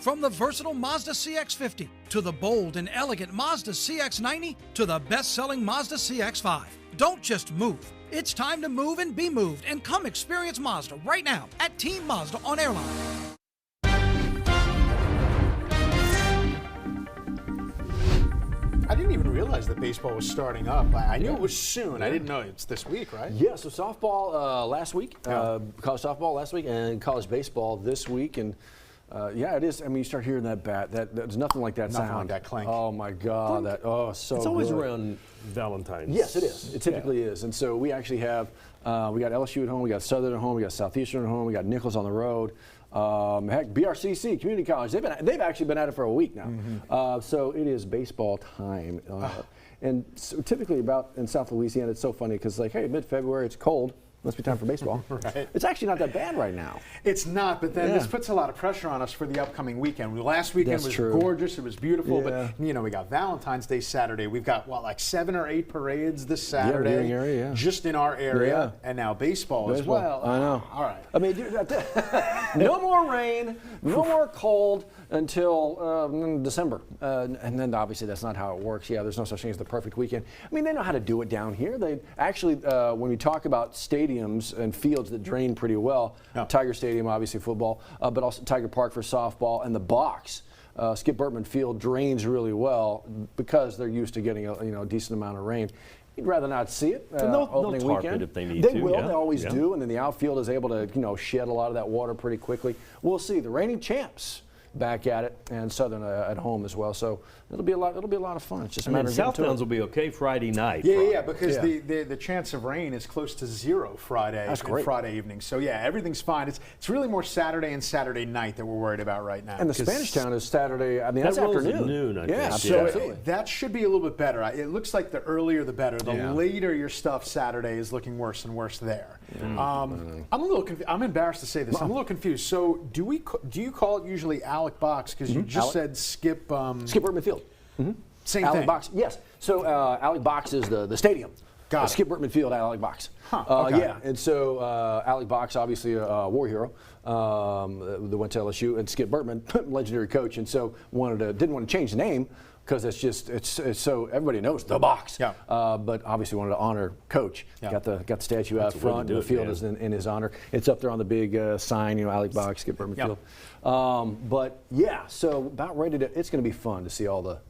From the versatile Mazda CX-50 to the bold and elegant Mazda CX-90 to the best-selling Mazda CX-5. Don't just move. It's time to move and be moved, and come experience Mazda right now at Team Mazda on Airline. I didn't even realize that baseball was starting up. I knew it was soon. I didn't know it's this week, right? Yeah, so softball last week, college softball last week, and college baseball this week. And yeah, it is. I mean, you start hearing that bat. There's nothing like that Nothing sound. like that clink. Oh, my God. So It's always good. around Valentine's. Yes, it is. It typically is. And so we actually have, we got LSU at home, we got Southern at home, we got Southeastern at home, we got Nichols on the road. Heck, BRCC, Community College, they've actually been at it for a week now. So it is baseball time. And so typically in South Louisiana, it's so funny because like, hey, mid-February, it's cold. Must be time for baseball. Right. It's actually not that bad right now. It's not, but then this puts a lot of pressure on us for the upcoming weekend. Last weekend was gorgeous. It was beautiful, but you know, we got Valentine's Day Saturday. We've got like 7 or 8 parades this Saturday, just in our area, and now baseball as well. I know. All right. I mean, no more rain, no more cold until December, and then obviously that's not how it works. Yeah, there's no such thing as the perfect weekend. I mean, they know how to do it down here. They actually, when we talk about stadiums and fields that drain pretty well, Tiger Stadium, obviously football, but also Tiger Park for softball, and the box. Skip Bertman Field drains really well because they're used to getting a decent amount of rain. You'd rather not see it opening they'll tarp weekend. it if they need they to. will. Yeah. They always do, and then the outfield is able to shed a lot of that water pretty quickly. We'll see. The reigning champs back at it, and Southern at home as well. So it'll be a lot of fun. It's just a matter of getting to it. Southdowns will be okay Friday night. Yeah, because the chance of rain is close to 0 Friday and Friday evening. So yeah, everything's fine. It's really more Saturday and Saturday night that we're worried about right now. And the Spanish Town is Saturday. I mean, that's afternoon. At noon, I think. So that should be a little bit better. It looks like the earlier the better. The later your stuff Saturday is looking worse and worse there. I'm a little confused. I'm embarrassed to say this. I'm a little confused. So do you call it usually Alec Box? Because you just said Skip. Skip Bertman Field. Same Alec thing. Box. Yes. So Alec Box is the stadium. Got it. Skip Bertman Field, Alec Box. Okay. Yeah, and so Alec Box, obviously a war hero, that went to LSU, and Skip Bertman, legendary coach, and so didn't want to change the name because it's so everybody knows the box. Yeah. But obviously wanted to honor Coach. Yeah. Got the statue out front. The field is in his honor. It's up there on the big sign. Alec Box, Skip Bertman Field. But yeah, so about ready to. It's going to be fun to see all the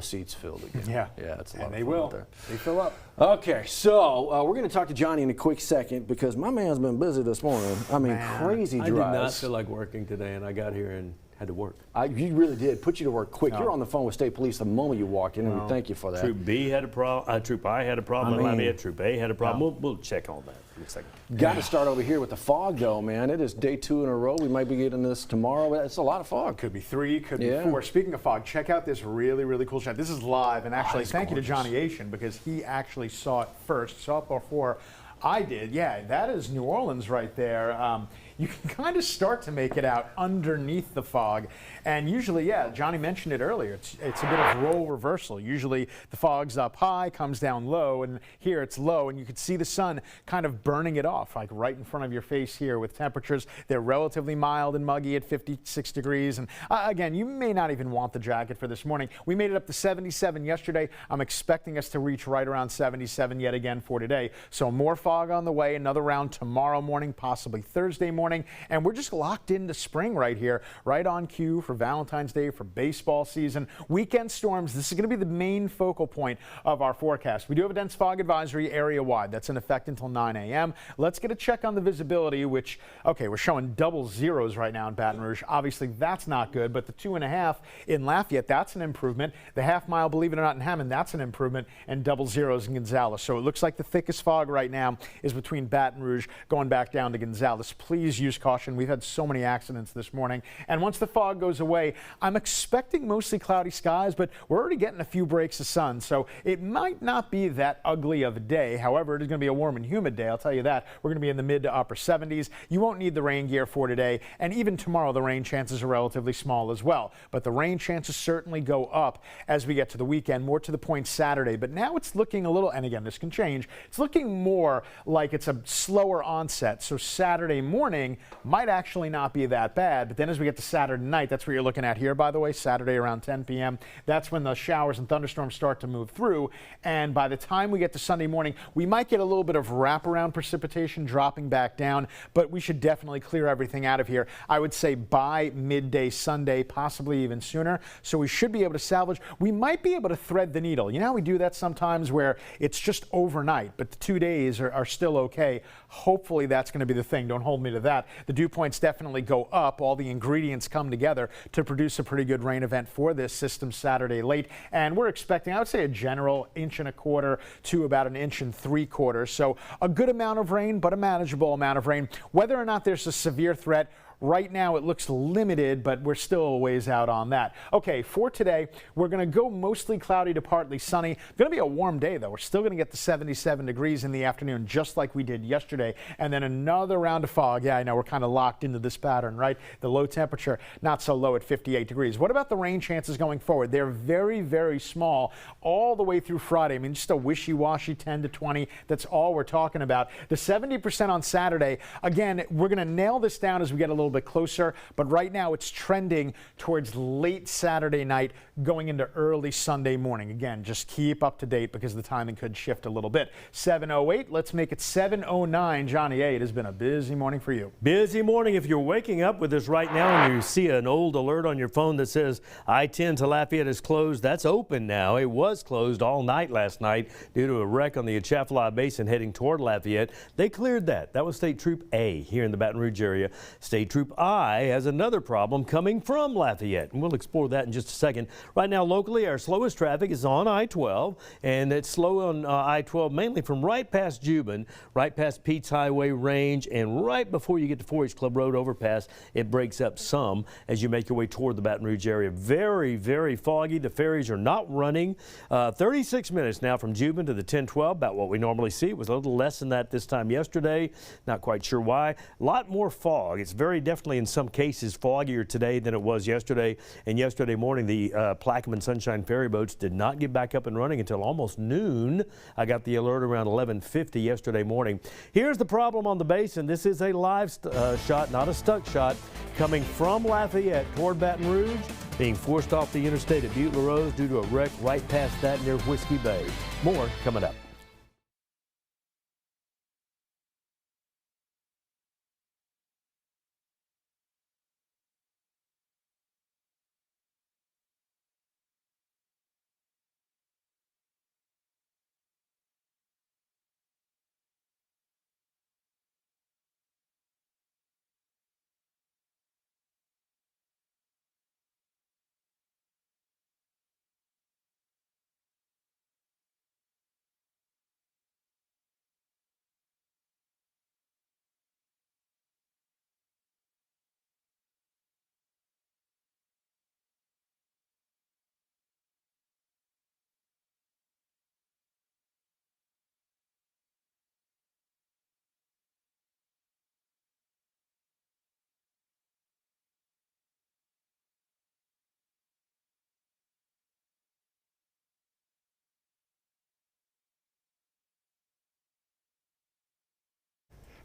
seats filled again. Yeah, it's a lot of fun. They will. There. They fill up. Okay, so we're going to talk to Johnny in a quick second because my man's been busy this morning. I mean, crazy drives. I did not feel like working today, and I got here and had to work. You really did. Put you to work quick. You're on the phone with state police the moment you walked in, and we thank you for that. Troop B had a problem. Troop I had a problem. Troop A had a problem. We'll check on that in a second. Got to start over here with the fog, though, man. It is day 2 in a row. We might be getting this tomorrow. It's a lot of fog. Could be 3, could be 4. Speaking of fog, check out this really, really cool shot. This is live, and actually, thank you to Johnny Asian because he actually saw it first, saw it before I did. Yeah, that is New Orleans right there. You can kind of start to make it out underneath the fog. And usually, Johnny mentioned it earlier, it's a bit of role reversal. Usually the fog's up high, comes down low, and here it's low, and you can see the sun kind of burning it off, like right in front of your face here with temperatures. They're relatively mild and muggy at 56 degrees. And again, you may not even want the jacket for this morning. We made it up to 77 yesterday. I'm expecting us to reach right around 77 yet again for today. So more fog on the way, another round tomorrow morning, possibly Thursday morning. And we're just locked into spring right here, right on cue for Valentine's Day, for baseball season. Weekend storms, this is going to be the main focal point of our forecast. We do have a dense fog advisory area-wide. That's in effect until 9 a.m. Let's get a check on the visibility, which, we're showing double zeros right now in Baton Rouge. Obviously, that's not good, but the 2.5 in Lafayette, that's an improvement. The half-mile, believe it or not, in Hammond, that's an improvement, and double zeros in Gonzales. So it looks like the thickest fog right now is between Baton Rouge going back down to Gonzales. Please use caution. We've had so many accidents this morning. And once the fog goes away, I'm expecting mostly cloudy skies, but we're already getting a few breaks of sun. So it might not be that ugly of a day. However, it is going to be a warm and humid day. I'll tell you that. We're going to be in the mid to upper 70s. You won't need the rain gear for today. And even tomorrow, the rain chances are relatively small as well. But the rain chances certainly go up as we get to the weekend, more to the point Saturday. But now it's looking a little, and again, this can change. It's looking more like it's a slower onset. So Saturday morning, morning might actually not be that bad. But then as we get to Saturday night, that's what you're looking at here, by the way, Saturday around 10 p.m. That's when the showers and thunderstorms start to move through. And by the time we get to Sunday morning, we might get a little bit of wraparound precipitation dropping back down, but we should definitely clear everything out of here. I would say by midday Sunday, possibly even sooner. So we should be able to salvage. We might be able to thread the needle. You know how we do that sometimes where it's just overnight, but the 2 days are still okay. Hopefully that's going to be the thing. Don't hold me to that. The dew points definitely go up. All the ingredients come together to produce a pretty good rain event for this system Saturday late. And we're expecting, I would say, a general 1.25 inches to about 1.75 inches. So a good amount of rain, but a manageable amount of rain. Whether or not there's a severe threat, right now it looks limited, but we're still a ways out on that. Okay, for today, we're going to go mostly cloudy to partly sunny. Going to be a warm day, though. We're still going to get to 77 degrees in the afternoon, just like we did yesterday. And then another round of fog. Yeah, I know we're kind of locked into this pattern, right? The low temperature, not so low at 58 degrees. What about the rain chances going forward? They're very, very small all the way through Friday. I mean, just a wishy-washy 10 to 20. That's all we're talking about. The 70% on Saturday, again, we're going to nail this down as we get a little bit closer, but right now it's trending towards late Saturday night going into early Sunday morning. Again, just keep up to date because the timing could shift a little bit. 7:08, let's make it 7:09. Johnny A, it has been a busy morning for you. Busy morning. If you're waking up with us right now and you see an old alert on your phone that says I-10 to Lafayette is closed, that's open now. It was closed all night last night due to a wreck on the Atchafalaya Basin heading toward Lafayette. They cleared that. That was State Troop A here in the Baton Rouge area. State Troop I has another problem coming from Lafayette, and we'll explore that in just a second. Right now, locally, our slowest traffic is on I-12, and it's slow on I-12 mainly from right past Juban, right past Pete's Highway Range, and right before you get to 4-H Club Road overpass, it breaks up some as you make your way toward the Baton Rouge area. Very, very foggy. The ferries are not running. 36 minutes now from Juban to the 1012, about what we normally see. It was a little less than that this time yesterday. Not quite sure why. A lot more fog. It's very definitely in some cases foggier today than it was yesterday. And yesterday morning, the Plaquemine Sunshine ferry boats did not get back up and running until almost noon. I got the alert around 11:50 yesterday morning. Here's the problem on the basin. This is a live shot, not a stuck shot, coming from Lafayette toward Baton Rouge, being forced off the interstate at Butte La Rose due to a wreck right past that near Whiskey Bay. More coming up.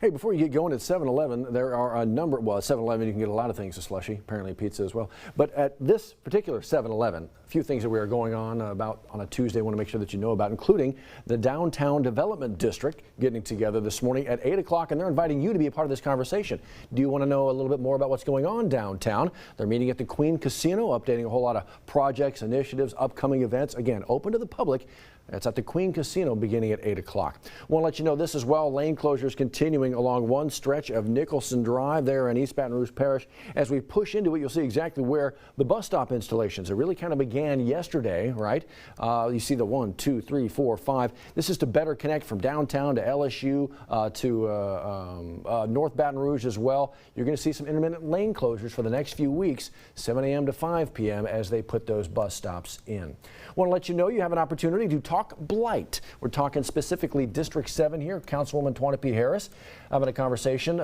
Hey, before you get going at 7-Eleven, there are a number, well, at 7-Eleven you can get a lot of things, a slushie, apparently pizza as well. But at this particular 7-Eleven, a few things that we are going on about on a Tuesday I want to make sure that you know about, including the Downtown Development District getting together this morning at 8 o'clock, and they're inviting you to be a part of this conversation. Do you want to know a little bit more about what's going on downtown? They're meeting at the Queen Casino, updating a whole lot of projects, initiatives, upcoming events, again, open to the public. It's at the Queen Casino beginning at 8 o'clock. I want to let you know this as well. Lane closures continuing along one stretch of Nicholson Drive there in East Baton Rouge Parish. As we push into it, you'll see exactly where the bus stop installations, it really kind of began yesterday, right? You see the 1, 2, 3, 4, 5. This is to better connect from downtown to LSU to North Baton Rouge as well. You're going to see some intermittent lane closures for the next few weeks, 7 a.m. to 5 p.m. as they put those bus stops in. I want to let you know you have an opportunity to talk blight. We're talking specifically District 7 here, Councilwoman Tawana P. Harris having a conversation.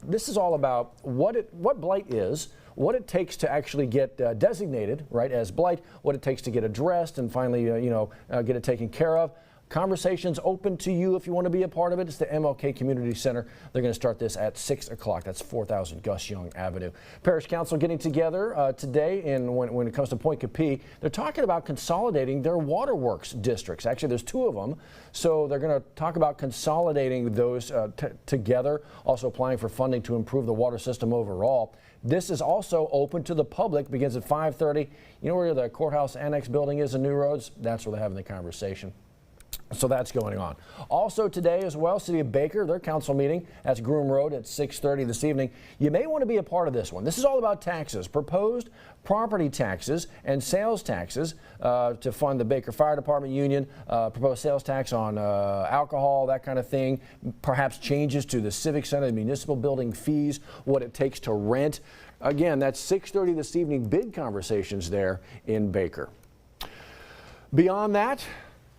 This is all about what blight is, what it takes to actually get designated, right, as blight, what it takes to get addressed and finally, get it taken care of. Conversations open to you if you want to be a part of it. It's the MLK Community Center. They're going to start this at 6 o'clock. That's 4000 Gus Young Avenue. Parish Council getting together today, and when it comes to Point Capee, they're talking about consolidating their waterworks districts. Actually, there's 2 of them, so they're going to talk about consolidating those together, also applying for funding to improve the water system overall. This is also open to the public, begins at 5:30. You know where the courthouse annex building is in New Roads? That's where they're having the conversation. So that's going on. Also today as well, City of Baker, their council meeting, that's Groom Road at 6:30 this evening. You may want to be a part of this one. This is all about taxes, proposed property taxes and sales taxes to fund the Baker Fire Department Union, proposed sales tax on alcohol, that kind of thing, perhaps changes to the Civic Center, the municipal building fees, what it takes to rent. Again, that's 6:30 this evening, big conversations there in Baker. Beyond that,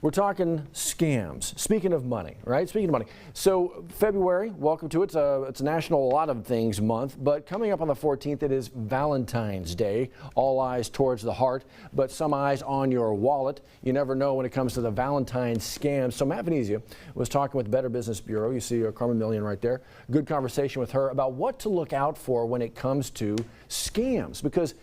we're talking scams. Speaking of money, right? Speaking of money. So February, welcome to it. It's a national a lot of things month, but coming up on the 14th, it is Valentine's Day. All eyes towards the heart, but some eyes on your wallet. You never know when it comes to the Valentine's scams. So Matt Venezia was talking with the Better Business Bureau. You see Carmen Millian right there. Good conversation with her about what to look out for when it comes to scams. Because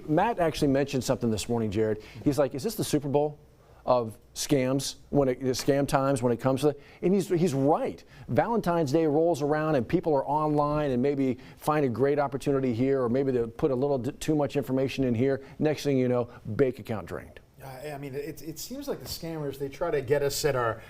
Matt actually mentioned something this morning, Jared. He's like, is this the Super Bowl of scams, scam times when it comes to it? And he's right. Valentine's Day rolls around and people are online and maybe find a great opportunity here, or maybe they put a little too much information in here. Next thing you know, bank account drained. I mean, it seems like the scammers, they try to get us at our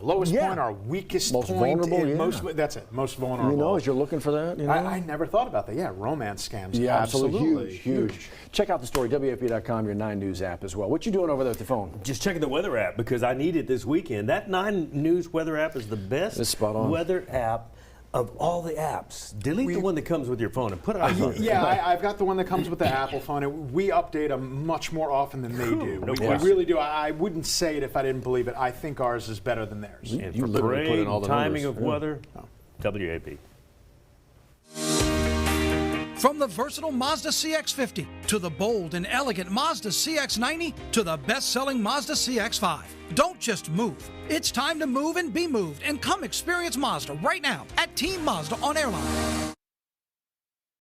lowest point, our weakest most point. Vulnerable, That's it, most vulnerable. You know, as you're looking for that, you know? I never thought about that. Yeah, romance scams. Yeah, absolutely. Huge. Check out the story, WAP.com, your 9 News app as well. What you doing over there at the phone? Just checking the weather app because I need it this weekend. That 9 News weather app is the best weather app of all the apps. Delete the one that comes with your phone and put it on your phone. Yeah, I've got the one that comes with the Apple phone. We update them much more often than they do. No we really do. I wouldn't say it if I didn't believe it. I think ours is better than theirs. And for great timing of weather, WAP. From the versatile Mazda CX-50 to the bold and elegant Mazda CX-90 to the best-selling Mazda CX-5. Don't just move. It's time to move and be moved, and come experience Mazda right now at Team Mazda on Airline.